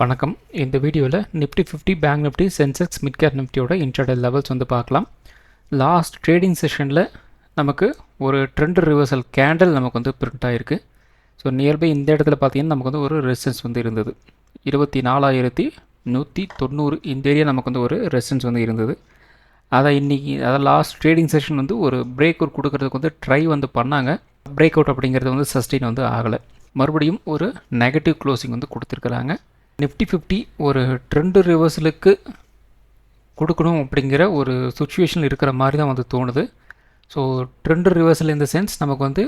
வணக்கம். இந்த வீடியோவில் nifty 50 bank nifty Sensex mid cap நிஃப்டியோட இன்ட்ராடே லெவல்ஸ் வந்து பார்க்கலாம். லாஸ்ட் ட்ரேடிங் செஷனில் நமக்கு ஒரு ட்ரெண்ட் ரிவர்சல் கேண்டில் நமக்கு வந்து பிரிண்ட் ஆகிருக்கு. ஸோ நியர்பை இந்த இடத்துல பார்த்தீங்கன்னா நமக்கு வந்து ஒரு ரெசிஸ்டன்ஸ் வந்து இருந்தது 24,190. இந்த ஏரியா நமக்கு வந்து ஒரு ரெசிஸ்டன்ஸ் வந்து இருந்தது. அதை லாஸ்ட் ட்ரேடிங் செஷன் வந்து ஒரு பிரேக் அவுட் கொடுக்கறதுக்கு வந்து ட்ரை வந்து பண்ணாங்க. பிரேக் அவுட் அப்படிங்கிறது வந்து சஸ்டெயின் வந்து ஆகலை. மறுபடியும் ஒரு நெகட்டிவ் க்ளோசிங் வந்து கொடுத்துருக்குறாங்க. நிஃப்டி 50 ஒரு ட்ரெண்ட் ரிவர்சலுக்கு கொடுக்கணும் அப்படிங்கிற ஒரு சுச்சுவேஷன் இருக்கிற மாதிரி தான் வந்து தோணுது. ஸோ ட்ரெண்ட் ரிவர்சல் இந்த சென்ஸ் நமக்கு வந்து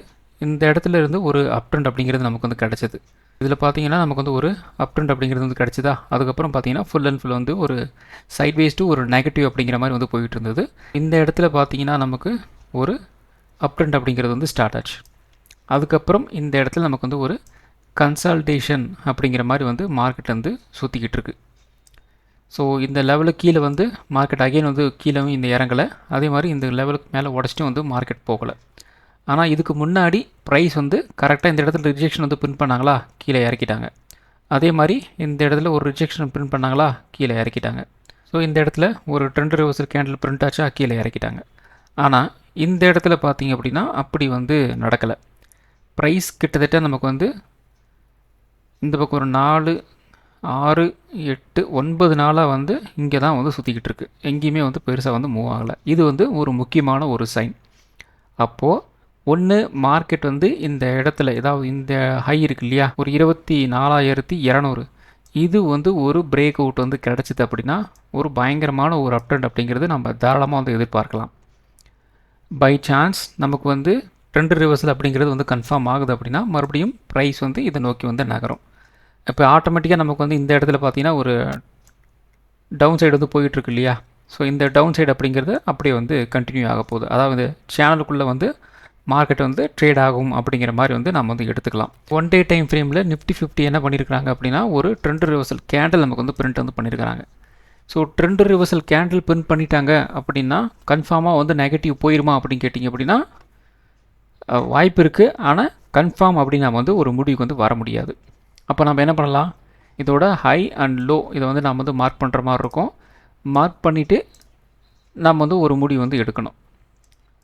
இந்த இடத்துல இருந்து ஒரு அப் ட்ரெண்ட் அப்படிங்கிறது நமக்கு வந்து கிடச்சிது. இதில் பார்த்தீங்கன்னா நமக்கு வந்து ஒரு அப் ட்ரெண்ட் அப்படிங்கிறது வந்து கிடச்சிதா. அதுக்கப்புறம் பார்த்தீங்கன்னா ஃபுல் அண்ட் ஃபுல் வந்து ஒரு சைட்வேஸ் டு ஒரு நெகட்டிவ் அப்படிங்கிற மாதிரி வந்து போயிட்டு இருந்தது. இந்த இடத்துல பார்த்தீங்கன்னா நமக்கு ஒரு அப் ட்ரெண்ட் அப்படிங்கிறது வந்து ஸ்டார்ட் ஆச்சு. அதுக்கப்புறம் இந்த இடத்துல நமக்கு வந்து ஒரு கன்சால்டேஷன் அப்படிங்கிற மாதிரி வந்து மார்க்கெட் வந்து சுற்றிக்கிட்டு இருக்கு. ஸோ இந்த லெவலுக்கு கீழே வந்து மார்க்கெட் அகைன் வந்து கீழே இந்த இறங்கலை. அதே மாதிரி இந்த லெவலுக்கு மேலே உடச்சிட்டும் வந்து மார்க்கெட் போகலை. ஆனால் இதுக்கு முன்னாடி ப்ரைஸ் வந்து கரெக்டாக இந்த இடத்துல ரிஜெக்ஷன் வந்து பிரிண்ட் பண்ணாங்களா, கீழே இறக்கிட்டாங்க. அதே மாதிரி இந்த இடத்துல ஒரு ரிஜெக்ஷன் பிரிண்ட் பண்ணாங்களா, கீழே இறக்கிட்டாங்க. ஸோ இந்த இடத்துல ஒரு ட்ரெண்ட் ரிவர்சல் கேண்டில் பிரிண்ட் ஆச்சா, கீழே இறக்கிட்டாங்க. ஆனால் இந்த இடத்துல பார்த்தீங்க அப்படின்னா அப்படி வந்து நடக்கலை. ப்ரைஸ் கிட்டத்தட்ட நமக்கு வந்து இந்த பக்கம் ஒரு 4, 6, 8, 9 நாளாக வந்து இங்கே தான் வந்து சுற்றிக்கிட்டு இருக்கு. எங்கேயுமே வந்து பெருசாக வந்து மூவ் ஆகலை. இது வந்து ஒரு முக்கியமான ஒரு சைன். அப்போது ஒன்று மார்க்கெட் வந்து இந்த இடத்துல ஏதாவது இந்த ஹை இருக்கு இல்லையா, ஒரு 24,200, இது வந்து ஒரு பிரேக் அவுட் வந்து கிடச்சிது அப்படின்னா ஒரு பயங்கரமான ஒரு அப் ட்ரெண்ட் அப்படிங்கிறது நம்ம தாராளமாக வந்து எதிர்பார்க்கலாம். பை சான்ஸ் நமக்கு வந்து ட்ரெண்ட் ரிவர்சல் அப்படிங்கிறது வந்து கன்ஃபார்ம் ஆகுது அப்படின்னா மறுபடியும் ப்ரைஸ் வந்து இதை நோக்கி வந்து நகரும். இப்போ ஆட்டோமேட்டிக்காக நமக்கு வந்து இந்த இடத்துல பார்த்தீங்கன்னா ஒரு டவுன் சைடு வந்து போயிட்டுருக்கு இல்லையா. ஸோ இந்த டவுன் சைடு அப்படிங்கிறது அப்படியே வந்து கண்டினியூ ஆக போகுது. அதாவது சேனலுக்குள்ளே வந்து மார்க்கெட் வந்து ட்ரேட் ஆகும் அப்படிங்கிற மாதிரி வந்து நம்ம வந்து எடுத்துக்கலாம். ஒன் டே டைம் ஃப்ரேமில் நிஃப்டி 50 என்ன பண்ணியிருக்காங்க அப்படின்னா ஒரு ட்ரெண்ட் ரிவர்சல் கேண்டில் நமக்கு வந்து பிரிண்ட் வந்து பண்ணியிருக்காங்க. So trend reversal candle print பண்ணிட்டாங்க அப்படின்னா கன்ஃபார்மாக வந்து நெகட்டிவ் போயிருமா அப்படின்னு கேட்டிங்க அப்படின்னா வாய்ப்பு இருக்குது. ஆனால் கன்ஃபார்ம் அப்படின்னு நம்ம வந்து ஒரு முடிவுக்கு வந்து வர முடியாது. அப்போ நம்ம என்ன பண்ணலாம், இதோட ஹை அண்ட் லோ இதை வந்து நம்ம வந்து மார்க் பண்ணுற மாதிரி இருக்கும். மார்க் பண்ணிவிட்டு நம்ம வந்து ஒரு முடிவு வந்து எடுக்கணும்.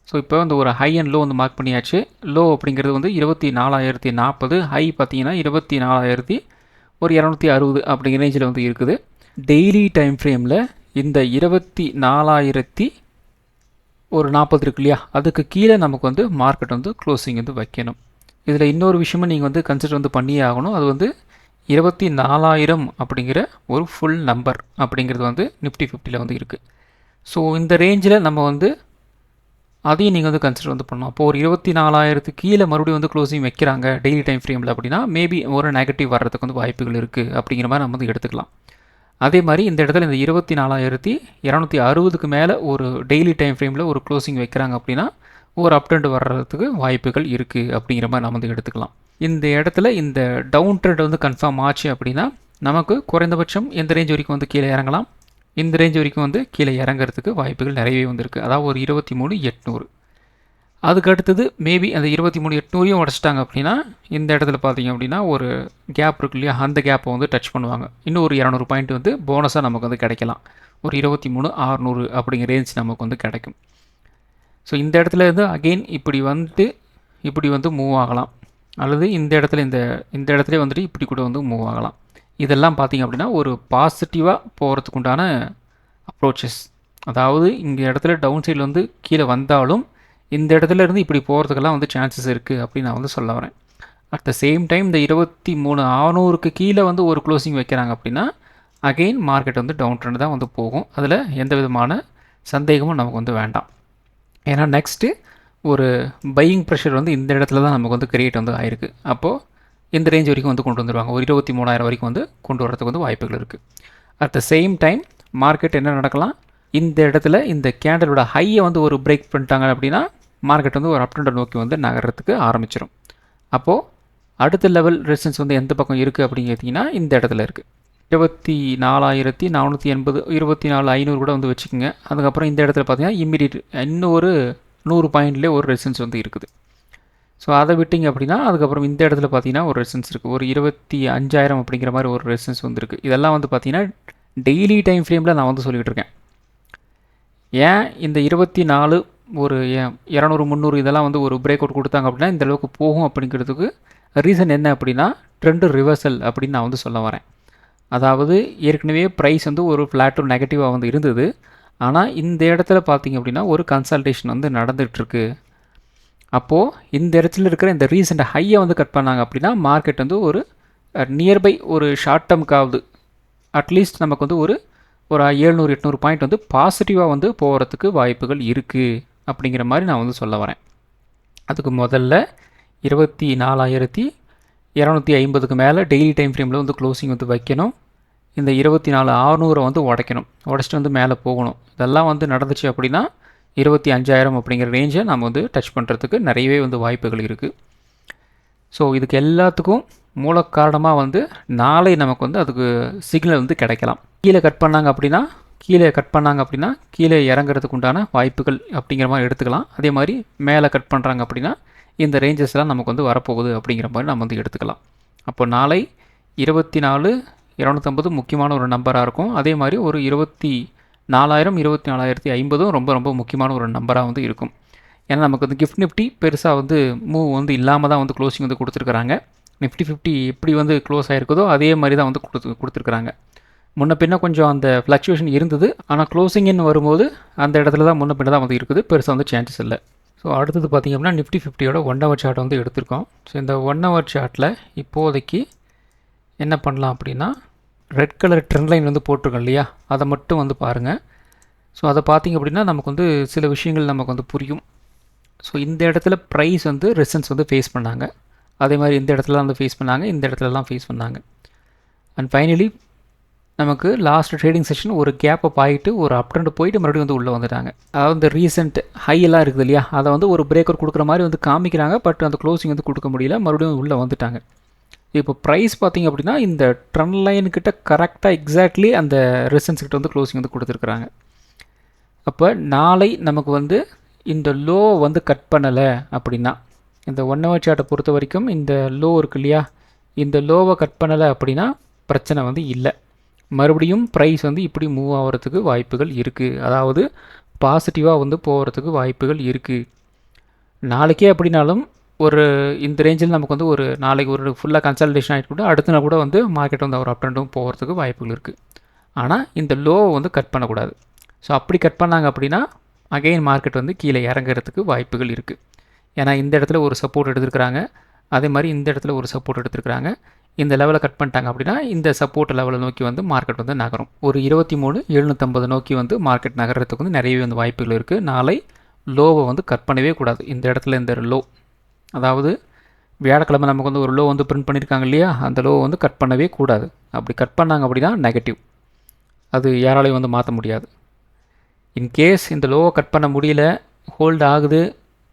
ஸோ இப்போ வந்து ஒரு ஹை அண்ட் லோ வந்து மார்க் பண்ணியாச்சு. லோ அப்படிங்கிறது வந்து 24,040, ஹை பார்த்தீங்கன்னா 24,260 அப்படிங்கிற ரேஞ்சில் வந்து இருக்குது. டெய்லி டைம் ஃப்ரேமில் இந்த 24,040 இருக்கு இல்லையா, அதுக்கு கீழே நமக்கு வந்து மார்க்கெட் வந்து க்ளோசிங் வந்து வைக்கணும். இதில் இன்னொரு விஷயமும் நீங்கள் வந்து கன்சிடர் வந்து பண்ணியே ஆகணும். அது வந்து 24,000 அப்படிங்கிற ஒரு ஃபுல் நம்பர் அப்படிங்கிறது வந்து நிஃப்டி 50 வந்து இருக்குது. ஸோ இந்த ரேஞ்சில் நம்ம வந்து அதையும் நீங்கள் வந்து கன்சிடர் வந்து பண்ணணும். அப்போது ஒரு 24,000 கீழே மறுபடியும் வந்து க்ளோசிங் வைக்கிறாங்க டெய்லி டைம் ஃப்ரேமில் அப்படின்னா மேபி ஒரு நெகட்டிவ் வர்றதுக்கு வந்து வாய்ப்புகள் இருக்குது அப்படிங்கிற மாதிரி நம்ம வந்து எடுத்துக்கலாம். அதே மாதிரி இந்த இடத்துல இந்த 24,260க்கு மேலே ஒரு டெய்லி டைம் ஃப்ரேமில் ஒரு க்ளோசிங் வைக்கிறாங்க அப்படின்னா ஒரு அப் ட்ரெண்ட் வர்றதுக்கு வாய்ப்புகள் இருக்குது அப்படிங்கிற மாதிரி நம்ம வந்து எடுத்துக்கலாம். இந்த இடத்துல இந்த டவுன் ட்ரெண்ட் வந்து கன்ஃபார்ம் ஆச்சு அப்படின்னா நமக்கு குறைந்தபட்சம் எந்த ரேஞ்ச் வரைக்கும் வந்து கீழே இறங்கலாம், இந்த ரேஞ்ச் வரைக்கும் வந்து கீழே இறங்கிறதுக்கு வாய்ப்புகள் நிறையவே வந்துருக்கு. அதாவது ஒரு 23,800. அதுக்கு அடுத்தது மேபி அந்த 23,800 உடச்சிட்டாங்க அப்படின்னா இந்த இடத்துல பார்த்தீங்க அப்படின்னா ஒரு கேப் இருக்கு இல்லையா, அந்த கேப்பை வந்து டச் பண்ணுவாங்க. இன்னும் ஒரு 200 பாயிண்ட் வந்து போனஸாக நமக்கு வந்து கிடைக்கலாம். ஒரு 23,600 அப்படிங்கிற ரேஞ்ச் நமக்கு வந்து கிடைக்கும். ஸோ இந்த இடத்துல இருந்து அகெயின் இப்படி வந்து மூவ் ஆகலாம், அல்லது இந்த இடத்துல இந்த இடத்துல வந்துட்டு இப்படி கூட வந்து மூவ் ஆகலாம். இதெல்லாம் பார்த்திங்க அப்படின்னா ஒரு பாசிட்டிவாக போகிறதுக்கு உண்டான அப்ரோச்சஸ். அதாவது இந்த இடத்துல டவுன் சைடில் வந்து கீழே வந்தாலும் இந்த இடத்துல இருந்து இப்படி போகிறதுக்கெல்லாம் வந்து சான்சஸ் இருக்குது அப்படின்னு நான் வந்து சொல்ல வரேன். அட் த சேம் டைம் இந்த 23,600க்கு கீழே வந்து ஒரு க்ளோசிங் வைக்கிறாங்க அப்படின்னா அகெயின் மார்க்கெட் வந்து டவுன் ட்ரெண்ட் தான் வந்து போகும். அதில் எந்த விதமான சந்தேகமும் நமக்கு வந்து வேண்டாம். ஏன்னா நெக்ஸ்ட்டு ஒரு பையிங் ப்ரெஷர் வந்து இந்த இடத்துல தான் நமக்கு வந்து கிரியேட் வந்து ஆயிருக்கு. அப்போது இந்த ரேஞ்ச் வரைக்கும் வந்து கொண்டு வந்துடுவாங்க. ஒரு 23,000 வரைக்கும் வந்து கொண்டு வரதுக்கு வந்து வாய்ப்புகள் இருக்குது. At the same time market என்ன நடக்கலாம், இந்த இடத்துல இந்த கேண்டலோட ஹையை வந்து ஒரு பிரேக் பண்ணிட்டாங்க அப்படின்னா மார்க்கெட் வந்து ஒரு அப் ட்ரெண்டை நோக்கி வந்து நகர்றதுக்கு ஆரம்பிச்சிடும். அப்போது அடுத்த லெவல் ரெசிஸ்டன்ஸ் வந்து எந்த பக்கம் இருக்குது அப்படின்னு கேட்டிங்கன்னா இந்த இடத்துல இருக்குது. 24,480, 24,500 கூட வந்து வச்சுக்கோங்க. அதுக்கப்புறம் இந்த இடத்துல பார்த்தீங்கன்னா இம்மிடியட் இன்னும் ஒரு 100 பாயிண்ட்லேயே ஒரு ரெசிஸ்டன்ஸ் வந்து இருக்குது. ஸோ அதை விட்டிங்க அப்படின்னா அதுக்கப்புறம் இந்த இடத்துல பார்த்தீங்கன்னா ஒரு ரெசிஸ்டன்ஸ் இருக்குது, ஒரு 25,000 அப்படிங்கிற மாதிரி ஒரு ரெசிஸ்டன்ஸ் வந்துருக்கு. இதெல்லாம் வந்து பார்த்தீங்கன்னா டெய்லி டைம் ஃப்ரேமில் நான் வந்து சொல்லிகிட்டு இருக்கேன். ஏன் இந்த 24 ஒரு 200 300 இதெல்லாம் வந்து ஒரு பிரேக் அவுட் கொடுத்தாங்க அப்படின்னா இந்த அளவுக்கு போகும் அப்படிங்கிறதுக்கு ரீசன் என்ன அப்படின்னா ட்ரெண்டு ரிவர்சல் அப்படின்னு நான் வந்து சொல்ல வரேன். அதாவது ஏற்கனவே ப்ரைஸ் வந்து ஒரு ஃப்ளாட் டு நெகட்டிவாக வந்து இருந்தது. ஆனால் இந்த இடத்துல பார்த்தீங்க அப்படின்னா ஒரு கன்சல்டேஷன் வந்து நடந்துகிட்ருக்கு. அப்போது இந்த இடத்துல இருக்கிற இந்த ரீசெண்ட் ஹையை வந்து கட் பண்ணாங்க அப்படின்னா மார்க்கெட் வந்து ஒரு நியர்பை ஒரு ஷார்ட் டேர்முக்காவது அட்லீஸ்ட் நமக்கு வந்து ஒரு 700-800 பாயிண்ட் வந்து பாசிட்டிவாக வந்து போகிறதுக்கு வாய்ப்புகள் இருக்குது அப்படிங்கிற மாதிரி நான் வந்து சொல்ல வரேன். அதுக்கு முதல்ல 24,250க்கு மேலே டெய்லி டைம் ஃப்ரேமில் வந்து க்ளோசிங் வந்து வைக்கணும். இந்த 24,600 வந்து உடைக்கணும், உடச்சிட்டு வந்து மேலே போகணும். இதெல்லாம் வந்து நடந்துச்சு அப்படின்னா 25,000 அப்படிங்கிற ரேஞ்சை நம்ம வந்து டச் பண்ணுறதுக்கு நிறையவே வந்து வாய்ப்புகள் இருக்குது. ஸோ இதுக்கு எல்லாத்துக்கும் மூல காரணமாக வந்து நாளை நமக்கு வந்து அதுக்கு சிக்னல் வந்து கிடைக்கலாம். கீழே கட் பண்ணாங்க அப்படின்னா கீழே இறங்குறதுக்கு உண்டான வாய்ப்புகள் அப்படிங்கிற மாதிரி எடுத்துக்கலாம். அதே மாதிரி மேலே கட் பண்ணுறாங்க அப்படின்னா இந்த ரேஞ்சஸ்லாம் நமக்கு வந்து வரப்போகுது அப்படிங்கிற மாதிரி நம்ம வந்து எடுத்துக்கலாம். அப்போ நாளை 24,250 முக்கியமான ஒரு நம்பராக இருக்கும். அதே மாதிரி ஒரு 24,000 24,550 ரொம்ப ரொம்ப முக்கியமான ஒரு நம்பராக வந்து இருக்கும். ஏன்னா நமக்கு வந்து கிஃப்ட் நிஃப்டி பெருசாக வந்து மூவ் வந்து இல்லாமல் தான் வந்து க்ளோசிங் வந்து கொடுத்துருக்குறாங்க. நிஃப்டி 50 எப்படி வந்து க்ளோஸ் ஆகிருக்குதோ அதே மாதிரி தான் வந்து கொடுத்துருக்குறாங்க. முன்ன பின்ன கொஞ்சம் அந்த ஃப்ளக்சுவேஷன் இருந்தது, ஆனால் க்ளோசிங்னு வரும்போது அந்த இடத்துல தான் முன்ன பின்ன தான் வந்து இருக்குது, பெருசாக வந்து சான்சஸ் இல்லை. ஸோ அடுத்தது பார்த்திங்க அப்படின்னா நிஃப்டி 50யோட 1 ஹவர் சார்ட் வந்து எடுத்திருக்கோம். ஸோ இந்த 1 ஹவர் சார்ட்டில் இப்போதைக்கு என்ன பண்ணலாம் அப்படின்னா ரெட் கலர் ட்ரெண்ட் லைன் வந்து போட்டிருக்கோம் இல்லையா, அதை மட்டும் வந்து பாருங்கள். ஸோ அதை பார்த்திங்க அப்படின்னா நமக்கு வந்து சில விஷயங்கள் நமக்கு வந்து புரியும். ஸோ இந்த இடத்துல ப்ரைஸ் வந்து ரெசிஸ்டன்ஸ் வந்து ஃபேஸ் பண்ணாங்க, அதே மாதிரி இந்த இடத்துல வந்து ஃபேஸ் பண்ணாங்க, இந்த இடத்துலலாம் ஃபேஸ் பண்ணாங்க. அண்ட் ஃபைனலி நமக்கு லாஸ்ட் ட்ரேடிங் செஷன் ஒரு கேப்பை ஆகிட்டு ஒரு அப் ட்ரெண்ட் போயிட்டு மறுபடியும் வந்து உள்ளே வந்துட்டாங்க. அதாவது இந்த ரீசெண்ட் ஹையெல்லாம் இருக்குது இல்லையா, அதை வந்து ஒரு பிரேக்கர் கொடுக்குற மாதிரி வந்து காமிக்கிறாங்க, பட் அந்த க்ளோசிங் வந்து கொடுக்க முடியல, மறுபடியும் உள்ளே வந்துட்டாங்க. இப்போ ப்ரைஸ் பார்த்திங்க அப்படின்னா இந்த ட்ரெண்ட் லைனுக்கிட்ட கரெக்டாக எக்ஸாக்ட்லி அந்த ரெசிஸ்டன்ஸ் கிட்ட வந்து க்ளோசிங் வந்து கொடுத்துருக்குறாங்க. அப்போ நாளை நமக்கு வந்து இந்த லோ வந்து கட் பண்ணலை அப்படின்னா, இந்த 1 ஹவர் சார்ட்டை பொறுத்த வரைக்கும் இந்த லோ இருக்கு இல்லையா, இந்த லோவை கட் பண்ணலை அப்படின்னா பிரச்சனை வந்து இல்லை. மறுபடியும் ப்ரைஸ் வந்து இப்படி மூவ் ஆகிறதுக்கு வாய்ப்புகள் இருக்குது, அதாவது பாசிட்டிவாக வந்து போகிறதுக்கு வாய்ப்புகள் இருக்குது. நாளைக்கே அப்படின்னாலும் ஒரு இந்த ரேஞ்சில் நமக்கு வந்து ஒரு நாளைக்கு ஒரு ஃபுல்லாக கன்சல்டேஷன் ஆகிட்டு கூட அடுத்த நாள் கூட வந்து மார்க்கெட் வந்து ஒரு அப் ட்ரெண்டும் போகிறதுக்கு வாய்ப்புகள் இருக்குது. ஆனால் இந்த லோவை வந்து கட் பண்ணக்கூடாது. ஸோ அப்படி கட் பண்ணாங்க அப்படின்னா அகெயின் மார்க்கெட் வந்து கீழே இறங்குறதுக்கு வாய்ப்புகள் இருக்குது. ஏன்னா இந்த இடத்துல ஒரு சப்போர்ட் எடுத்துருக்குறாங்க, அதே மாதிரி இந்த இடத்துல ஒரு சப்போர்ட் எடுத்துருக்குறாங்க. இந்த லெவலை கட் பண்ணிட்டாங்க அப்படின்னா இந்த சப்போர்ட் லெவலை நோக்கி வந்து மார்க்கெட் வந்து நகரும். ஒரு 23,750 நோக்கி வந்து மார்க்கெட் நகர்றதுக்கு வந்து நிறையவே வந்து வாய்ப்புகள் இருக்குது. நாளை லோவை வந்து கட் பண்ணவே கூடாது. இந்த இடத்துல இந்த லோ, அதாவது வியாழக்கிழமை நமக்கு வந்து ஒரு லோ வந்து பிரிண்ட் பண்ணியிருக்காங்க இல்லையா, அந்த லோ வந்து கட் பண்ணவே கூடாது. அப்படி கட் பண்ணாங்க அப்படின்னா நெகட்டிவ், அது யாராலையும் வந்து மாற்ற முடியாது. இன்கேஸ் இந்த லோவை கட் பண்ண முடியல, ஹோல்டு ஆகுது,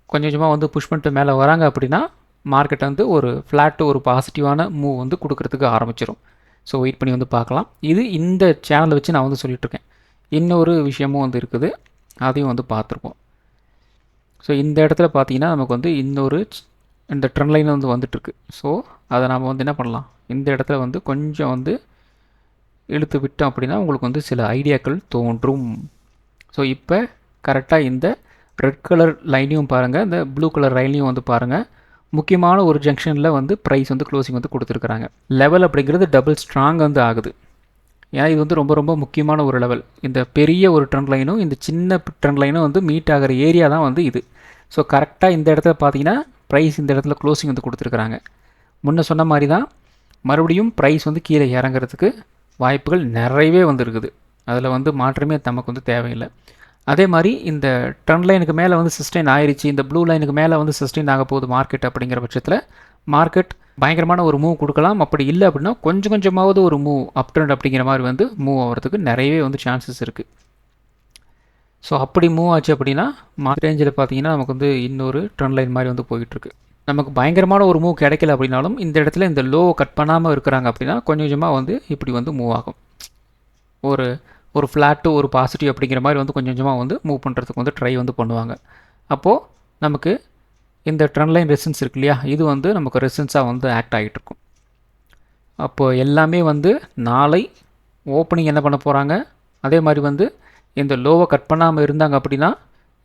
கொஞ்சம் கொஞ்சமாக வந்து புஷ் பண்ணிட்டு மேலே வராங்க அப்படின்னா மார்க்கெட் வந்து ஒரு ஃப்ளாட்டு ஒரு பாசிட்டிவான மூவ் வந்து கொடுக்கறதுக்கு ஆரம்பிச்சிடும். ஸோ வெயிட் பண்ணி வந்து பார்க்கலாம். இது இந்த சேனலை வச்சு நான் வந்து சொல்லிகிட்ருக்கேன். இன்னொரு விஷயமும் வந்து இருக்குது, அதையும் வந்து பார்த்துருப்போம். ஸோ இந்த இடத்துல பார்த்தீங்கன்னா நமக்கு வந்து இன்னொரு இந்த ட்ரெண்ட் லைன் வந்து வந்துட்டுருக்கு. ஸோ அதை நாம் வந்து என்ன பண்ணலாம், இந்த இடத்துல வந்து கொஞ்சம் வந்து இழுத்து விட்டோம் அப்படின்னா உங்களுக்கு வந்து சில ஐடியாக்கள் தோன்றும். ஸோ இப்போ கரெக்டாக இந்த ரெட் கலர் லைனையும் பாருங்கள், இந்த ப்ளூ கலர் லைனையும் வந்து பாருங்கள். முக்கியமான ஒரு ஜங்ஷனில் வந்து ப்ரைஸ் வந்து க்ளோசிங் வந்து கொடுத்துருக்குறாங்க. லெவல் அப்படிங்கிறது டபுள் ஸ்ட்ராங் வந்து ஆகுது. ஏன்னா இது வந்து ரொம்ப ரொம்ப முக்கியமான ஒரு லெவல். இந்த பெரிய ஒரு ட்ரெண்ட் லைனும் இந்த சின்ன ட்ரெண்ட் லைனும் வந்து மீட் ஆகிற ஏரியா தான் வந்து இது. ஸோ கரெக்டாக இந்த இடத்துல பார்த்தீங்கன்னா ப்ரைஸ் இந்த இடத்துல க்ளோசிங் வந்து கொடுத்துருக்குறாங்க. முன்ன சொன்ன மாதிரி தான் மறுபடியும் ப்ரைஸ் வந்து கீழே இறங்குறதுக்கு வாய்ப்புகள் நிறையவே வந்து இருக்குது. அதில் வந்து மாற்றமே நமக்கு வந்து தேவையில்லை. அதே மாதிரி இந்த ட்ரெண்ட் லைனுக்கு மேலே வந்து சஸ்டெயின் ஆயிடுச்சு, இந்த ப்ளூ லைனுக்கு மேலே வந்து சஸ்டெயின் ஆக போகுது மார்க்கெட் அப்படிங்கிற பட்சத்தில் மார்க்கெட் பயங்கரமான ஒரு மூவ் கொடுக்கலாம். அப்படி இல்லை அப்படின்னா கொஞ்சம் கொஞ்சமாவது ஒரு மூவ் அப் ட்ரெண்ட் அப்படிங்கிற மாதிரி வந்து மூவ் ஆகிறதுக்கு நிறையவே வந்து சான்சஸ் இருக்குது. ஸோ அப்படி மூவ் ஆச்சு அப்படின்னா ரேஞ்சில் பார்த்தீங்கன்னா நமக்கு வந்து இன்னொரு ட்ரெண்ட் லைன் மாதிரி வந்து போயிட்டுருக்கு. நமக்கு பயங்கரமான ஒரு மூவ் கிடைக்கல அப்படின்னாலும் இந்த இடத்துல இந்த லோவை கட் பண்ணாமல் இருக்கிறாங்க அப்படின்னா கொஞ்சம் கொஞ்சமாக வந்து இப்படி வந்து மூவ் ஆகும். ஒரு ஃப்ளாட்டு ஒரு பாசிட்டிவ் அப்படிங்கிற மாதிரி வந்து கொஞ்சம் கொஞ்சமாக வந்து மூவ் பண்ணுறதுக்கு வந்து ட்ரை வந்து பண்ணுவாங்க. அப்போது நமக்கு இந்த ட்ரெண்ட் லைன் ரெசிஸ்டன்ஸ் இருக்கு இல்லையா, இது வந்து நமக்கு ரெசிஸ்டன்ஸாக வந்து ஆக்ட் ஆகிட்டு இருக்கும். அப்போது எல்லாமே வந்து நாளை ஓப்பனிங் என்ன பண்ண போகிறாங்க, அதே மாதிரி வந்து இந்த லோவை கட் பண்ணாமல் இருந்தாங்க அப்படின்னா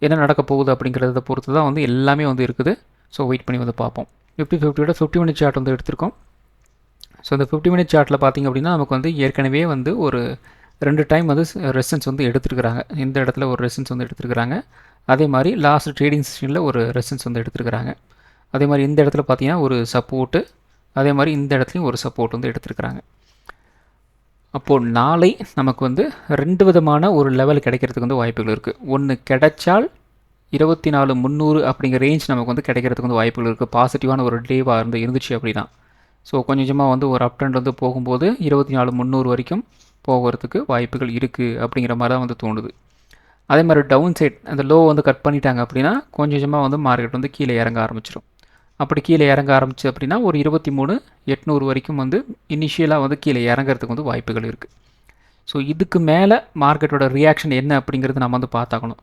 என்ன நடக்க போகுது அப்படிங்கிறத பொறுத்து தான் வந்து எல்லாமே வந்து இருக்குது. ஸோ வெயிட் பண்ணி வந்து பார்ப்போம். நிஃப்டி 50யோட 50 மினிட் சார்ட் வந்து எடுத்திருக்கோம். ஸோ இந்த 50 மினிட் சார்ட்டில் பார்த்திங்க அப்படின்னா நமக்கு வந்து ஏற்கனவே வந்து ஒரு 2 டைம் வந்து ரெசிஸ்டன்ஸ் வந்து எடுத்துருக்குறாங்க. இந்த இடத்துல ஒரு ரெசிஸ்டன்ஸ் வந்து எடுத்துருக்குறாங்க. அதே மாதிரி லாஸ்ட் ட்ரேடிங் செஷனில் ஒரு ரெசிஸ்டன்ஸ் வந்து எடுத்துருக்குறாங்க. அதே மாதிரி இந்த இடத்துல பார்த்தீங்கன்னா ஒரு சப்போர்ட்டு, அதே மாதிரி இந்த இடத்துலையும் ஒரு சப்போர்ட் வந்து எடுத்துருக்குறாங்க. அப்போது நாளை நமக்கு வந்து 2 விதமான ஒரு லெவல் கிடைக்கிறதுக்கு வந்து வாய்ப்புகள் இருக்குது. ஒன்று கிடைச்சால் 24,300 அப்படிங்கிற ரேஞ்ச் நமக்கு வந்து கிடைக்கிறதுக்கு வந்து வாய்ப்புகள் இருக்குது. பாசிட்டிவான ஒரு டேவாக இருந்துச்சு அப்படின்னா. ஸோ கொஞ்சம் கொஞ்சமாக வந்து ஒரு அப் ட்ரெண்ட் வந்து போகும்போது 24,300 வரைக்கும் போகிறதுக்கு வாய்ப்புகள் இருக்குது அப்படிங்கிற மாதிரி தான் வந்து தோணுது. அதே மாதிரி டவுன் சைட் அந்த லோ வந்து கட் பண்ணிட்டாங்க அப்படின்னா கொஞ்சம் கொஞ்சமாக வந்து மார்க்கெட் வந்து கீழே இறங்க ஆரம்பிச்சிடும். அப்படி கீழே இறங்க ஆரம்பிச்சு அப்படின்னா ஒரு 23,800 வரைக்கும் வந்து இனிஷியலாக வந்து கீழே இறங்கிறதுக்கு வந்து வாய்ப்புகள் இருக்குது. ஸோ இதுக்கு மேலே மார்க்கெட்டோட ரியாக்ஷன் என்ன அப்படிங்கிறது நம்ம வந்து பார்த்தாக்கணும்.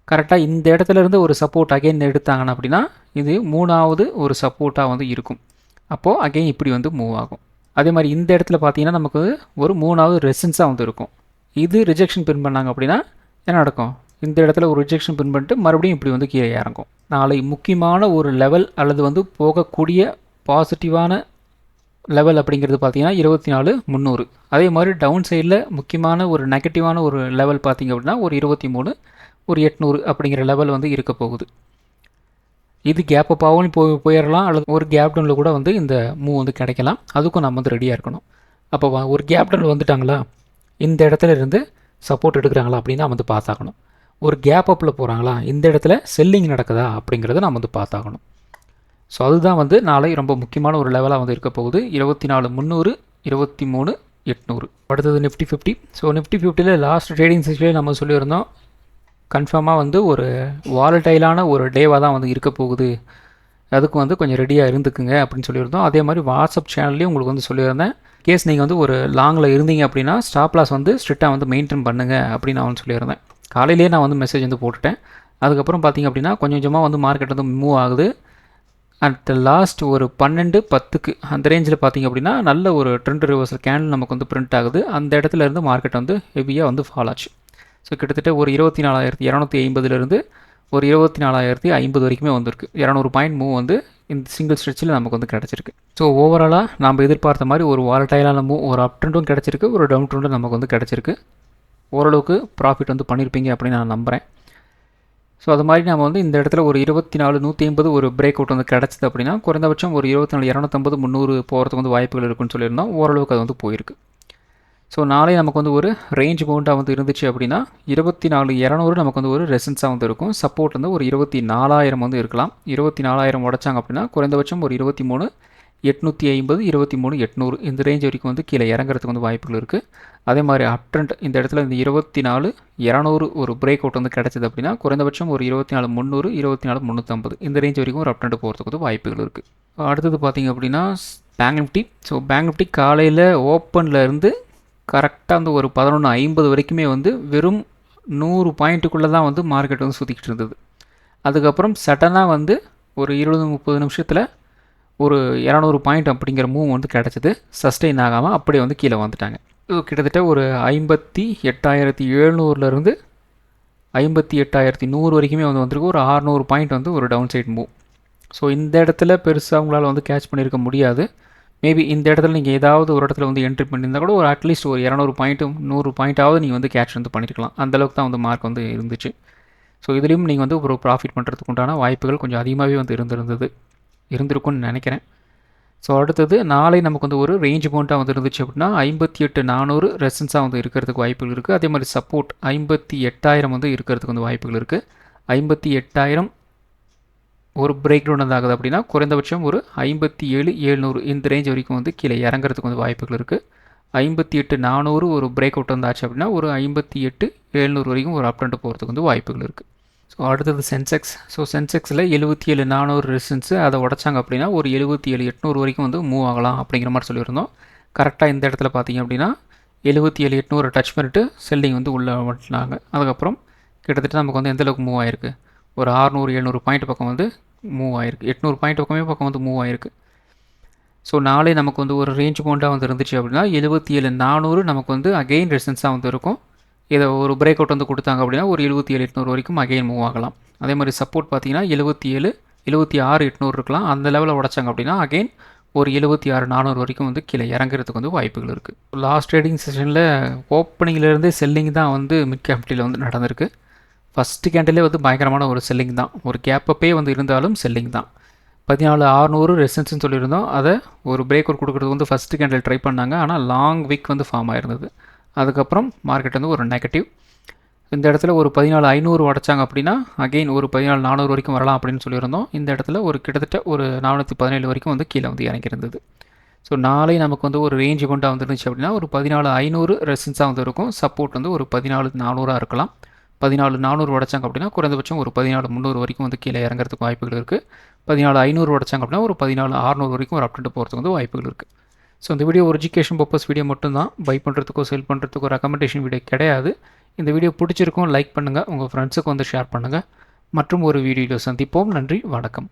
கரெக்டாக இந்த இடத்துல இருந்து ஒரு சப்போர்ட் அகைன் எடுத்தாங்கன்னா அப்படின்னா இது 3வது ஒரு சப்போர்ட்டாக வந்து இருக்கும். அப்போது அகைன் இப்படி வந்து மூவ் ஆகும். அதே மாதிரி இந்த இடத்துல பார்த்தீங்கன்னா நமக்கு ஒரு 3வது ரெசிஸ்டன்ஸாக வந்து இருக்கும். இது ரிஜெக்ஷன் பின் பண்ணாங்க அப்படின்னா என்ன நடக்கும், இந்த இடத்துல ஒரு ரிஜெக்ஷன் பின் பண்ணிட்டு மறுபடியும் இப்படி வந்து கீழே இறங்கும். நாளை முக்கியமான ஒரு லெவல் அல்லது வந்து போகக்கூடிய பாசிட்டிவான லெவல் அப்படிங்கிறது பார்த்தீங்கன்னா 24,300. அதே மாதிரி டவுன் சைடில் முக்கியமான ஒரு நெகட்டிவான ஒரு லெவல் பார்த்திங்க அப்படின்னா ஒரு 23,800 அப்படிங்கிற லெவல் வந்து இருக்க போகுது. இது கேப் அப் ஆகும் போயிடலாம், அல்லது ஒரு கேப் டவுனில் கூட வந்து இந்த மூவ் வந்து கிடைக்கலாம். அதுக்கும் நம்ம வந்து ரெடியாக இருக்கணும். அப்போ ஒரு கேப் டவுன் வந்துட்டாங்களா, இந்த இடத்துல இருந்து சப்போர்ட் எடுக்கிறாங்களா அப்படின்னு நம்ம வந்து பார்த்தாக்கணும். ஒரு கேப் அப்பில் போகிறாங்களா, இந்த இடத்துல செல்லிங் நடக்குதா அப்படிங்கிறத நம்ம வந்து பார்த்தாக்கணும். ஸோ அதுதான் வந்து நாளை ரொம்ப முக்கியமான ஒரு லெவலாக வந்து இருக்க போகுது. 24,300, 23,800. அடுத்தது நிஃப்டி 50. ஸோ நிஃப்டி 50ல் லாஸ்ட் ட்ரேடிங் செஷன்லேயே நம்ம சொல்லியிருந்தோம் கன்ஃபார்மாக வந்து ஒரு வாலடைலான ஒரு டேவாக தான் வந்து இருக்க போகுது, அதுக்கு வந்து கொஞ்சம் ரெடியாக இருந்துக்குங்க அப்படின்னு சொல்லியிருந்தோம். அதே மாதிரி வாட்ஸ்அப் சேனல்லையும் உங்களுக்கு வந்து சொல்லியிருந்தேன், கேஸ் நீங்கள் வந்து ஒரு லாங்கில் இருந்தீங்க அப்படின்னா ஸ்டாப் லாஸ் வந்து ஸ்ட்ரிக்டாக வந்து மெயின்டைன் பண்ணுங்கள் அப்படின்னு நான் வந்து சொல்லியிருந்தேன். காலையிலேயே நான் வந்து மெசேஜ் வந்து போட்டுட்டேன். அதுக்கப்புறம் பார்த்திங்க அப்படின்னா கொஞ்சம் கொஞ்சமாக வந்து மார்க்கெட் வந்து மூவ் ஆகுது. அட் லாஸ்ட் ஒரு 12:10 அந்த ரேஞ்சில் பார்த்திங்க அப்படின்னா நல்ல ஒரு ட்ரெண்ட் ரிவர்சல் கேண்டில் நமக்கு வந்து பிரிண்ட் ஆகுது. அந்த இடத்துல இருந்து மார்க்கெட் வந்து ஹெவியாக வந்து ஃபால் ஆச்சு. ஸோ கிட்டத்தட்ட ஒரு 24,250 ஒரு 24,050 வரைக்குமே வந்திருக்கு. 200 பாயிண்ட் மூவ் வந்து இந்த சிங்கிள் ஸ்ட்ரெச்சில் நமக்கு வந்து கிடச்சிருக்கு. ஸோ ஓவராலாக நம்ம எதிர்பார்த்த மாதிரி ஒரு வாலடைலான மூவ், ஒரு அப் ட்ரெண்டும் கிடச்சிருக்கு, ஒரு டவுன் ட்ரெண்டும் நமக்கு வந்து கிடச்சிருக்கு. ஓரளவுக்கு ப்ராஃபிட் வந்து பண்ணியிருப்பீங்க அப்படின்னு நான் நம்புகிறேன். ஸோ அது மாதிரி நம்ம வந்து இந்த இடத்துல ஒரு 24,150 ஒரு பிரேக் அவுட் வந்து கிடச்சிது அப்படின்னா குறைந்தபட்சம் ஒரு 24,250, 300 போகிறதுக்கு வந்து வாய்ப்புகள் இருக்குன்னு சொல்லியிருந்தோம். ஓரளவுக்கு அது வந்து போயிருக்கு. ஸோ நாளை நமக்கு வந்து ஒரு ரேஞ்ச் பவுண்டாக வந்து இருந்துச்சு அப்படின்னா 24,200 நமக்கு வந்து ஒரு ரெசிஸ்டன்ஸாக வந்து இருக்கும். சப்போர்ட் வந்து ஒரு 24,000 வந்து இருக்கலாம். 24,000 உடைச்சாங்க அப்படின்னா குறைந்தபட்சம் ஒரு 23,850, 23,800 இந்த ரேஞ்ச் வரைக்கும் வந்து கீழே இறங்குறதுக்கு வந்து வாய்ப்புகள் இருக்குது. அதே மாதிரி அப் ட்ரெண்ட் இந்த இடத்துல இந்த 24,200 ஒரு பிரேக் அவுட் வந்து கிடச்சிது அப்படின்னா குறைந்தபட்சம் ஒரு 24,300, 24,350 இந்த ரேஞ்ச் வரைக்கும் ஒரு அப் ட்ரெண்ட் போகிறதுக்கு வந்து வாய்ப்புகள் இருக்குது. அடுத்தது பார்த்திங்க அப்படின்னா bank Nifty. So bank Nifty காலையில் ஓப்பனில் இருந்து கரெக்டாக வந்து ஒரு 11:50 வரைக்குமே வந்து வெறும் 100 பாயிண்ட்டுக்குள்ளே தான் வந்து மார்க்கெட் வந்து சுற்றிக்கிட்டு இருந்தது. அதுக்கப்புறம் சடனாக வந்து ஒரு 20-30 நிமிஷத்தில் ஒரு 200 பாயிண்ட் அப்படிங்கிற மூவ் வந்து கிடச்சிது. சஸ்டெயின் ஆகாமல் அப்படியே வந்து கீழே வந்துட்டாங்க. கிட்டத்தட்ட ஒரு 58,700 58,100 வரைக்குமே வந்து வந்திருக்கு. ஒரு 600 பாயிண்ட் வந்து ஒரு டவுன் சைட் மூவ். ஸோ இந்த இடத்துல பெருசாக உங்களால் வந்து கேட்ச் பண்ணியிருக்க முடியாது. மேபி இந்த இடத்துல நீங்கள் ஏதாவது ஒரு இடத்துல வந்து என்ட்ரி பண்ணியிருந்தால் கூட ஒரு அட்லீஸ்ட் ஒரு 200 பாயிண்ட்டு 100 பாயிண்ட்டாவது நீங்கள் வந்து கேட்ச் வந்து பண்ணியிருக்கலாம். அந்தளவுக்கு தான் வந்து மார்க் வந்து இருந்துச்சு. ஸோ இதுலேயும் நீங்கள் வந்து ஒரு ப்ராஃபிட் பண்ணுறதுக்கு உண்டான வாய்ப்புகள் கொஞ்சம் அதிகமாகவே வந்து இருந்திருக்கும்னு நினைக்கிறேன். ஸோ அடுத்தது நாளை நமக்கு வந்து ஒரு ரேஞ்ச் பவுண்டாக வந்து இருந்துச்சு அப்படின்னா 58,400 ரெசிஸ்டன்ஸாக வந்து இருக்கிறதுக்கு வாய்ப்புகள் இருக்குது. அதே மாதிரி சப்போர்ட் 58,000 வந்து இருக்கிறதுக்கு வந்து வாய்ப்புகள் இருக்குது. 58,000 ஒரு பிரேக் டவுன் வந்து ஆகுது அப்படின்னா குறைந்தபட்சம் ஒரு 57,700 இந்த ரேஞ்ச் வரைக்கும் வந்து கீழே இறங்குறதுக்கு வந்து வாய்ப்புகள் இருக்குது. 58,400 ஒரு பிரேக் அவுட் வந்தாச்சு அப்படின்னா ஒரு 58,700 வரைக்கும் ஒரு அப் ட்ரெண்ட் போகிறதுக்கு வந்து வாய்ப்புகள் இருக்குது. ஸோ அடுத்தது சென்செக்ஸ். ஸோ சென்செக்ஸில் 77,400 ரெசிஸ்டன்ஸு அதை உடச்சாங்க அப்படின்னா ஒரு 77,800 வரைக்கும் வந்து மூவ் ஆகலாம் அப்படிங்கிற மாதிரி சொல்லியிருந்தோம். கரெக்டாக இந்த இடத்துல பார்த்தீங்க அப்படின்னா 77,800 டச் பண்ணிட்டு செல்லிங் வந்து உள்ளே வந்துட்டாங்க. அதுக்கப்புறம் கிட்டத்தட்ட நமக்கு வந்து எந்தளவுக்கு மூவ் ஆகிருக்கு, ஒரு 600-700 பாயிண்ட் பக்கம் வந்து மூவ் ஆயிருக்கு. 800 பாயிண்ட் பக்கமே பக்கம் வந்து மூவ் ஆயிருக்கு. ஸோ நாளை நமக்கு வந்து ஒரு ரேஞ்ச் பவுண்டாக வந்து இருந்துச்சு அப்படின்னா 77,400 நமக்கு வந்து அகெயின் ரெசிஸ்டன்ஸாக வந்து இருக்கும். இதை ஒரு பிரேக் அவுட் வந்து கொடுத்தாங்க அப்படின்னா ஒரு 77,800 வரைக்கும் அகெயின் மூவ் ஆகலாம். அதே மாதிரி சப்போர்ட் பார்த்தீங்கன்னா 76,800 இருக்கலாம். அந்த லெவலில் உடைச்சாங்க அப்படின்னா அகெயின் ஒரு 76,400 வரைக்கும் வந்து கீழே இறங்குறதுக்கு வந்து வாய்ப்புகள் இருக்குது. லாஸ்ட் ட்ரேடிங் செஷனில் ஓப்பனிங்லேருந்தே செல்லிங் தான் வந்து மிட் கேபிட்டலில் வந்து நடந்திருக்கு. ஃபஸ்ட்டு கேண்டிலே வந்து பயங்கரமான ஒரு செல்லிங் தான். ஒரு கேப்பப்பே வந்து இருந்தாலும் செல்லிங் தான். 14,600 ரெசிஸ்டன்ஸ்னு சொல்லியிருந்தோம். அதை ஒரு பிரேக் அவுட் கொடுக்குறது வந்து ஃபஸ்ட்டு கேண்டில் ட்ரை பண்ணாங்க. ஆனால் லாங் வீக் வந்து ஃபார்ம் ஆயிருந்தது. அதுக்கப்புறம் மார்க்கெட் வந்து ஒரு நெகட்டிவ். இந்த இடத்துல ஒரு 14,500 உடச்சாங்க அப்படின்னா அகெயின் ஒரு 14,400 வரைக்கும் வரலாம் அப்படின்னு சொல்லியிருந்தோம். இந்த இடத்துல ஒரு கிட்டத்தட்ட ஒரு 417 வரைக்கும் வந்து கீழே வந்து இறங்கியிருந்தது. ஸோ நாளை நமக்கு வந்து ஒரு ரேஞ்சு கொண்டா வந்துருந்துச்சு அப்படின்னா ஒரு 14,500 ரெசிஸ்டன்ஸாக வந்து இருக்கும். சப்போர்ட் வந்து ஒரு 14,400 இருக்கலாம். 14,400 உடச்சாங்க அப்படின்னா குறைந்தபட்சம் ஒரு 14,300 வரைக்கும் வந்து கீழே இறங்குறதுக்கு வாய்ப்புகள் இருக்குது. 14,500 உடச்சாங்க அப்படின்னா ஒரு 14,600 வரைக்கும் ஒரு அப்டேட் போகிறதுக்கு வந்து வாய்ப்புகள் இருக்குது. ஸோ இந்த வீடியோ ஒரு எஜுகேஷன் பர்பஸ் வீடியோ மட்டும்தான். பை பண்ணுறதுக்கோ செல் பண்ணுறதுக்கோ ரெக்கமெண்டேஷன் வீடியோ கிடையாது. இந்த வீடியோ பிடிச்சிருக்கும் லைக் பண்ணுங்கள், உங்கள் ஃப்ரெண்ட்ஸுக்கு வந்து ஷேர் பண்ணுங்கள். மற்றும் ஒரு வீடியோவில் சந்திப்போம். நன்றி, வணக்கம்.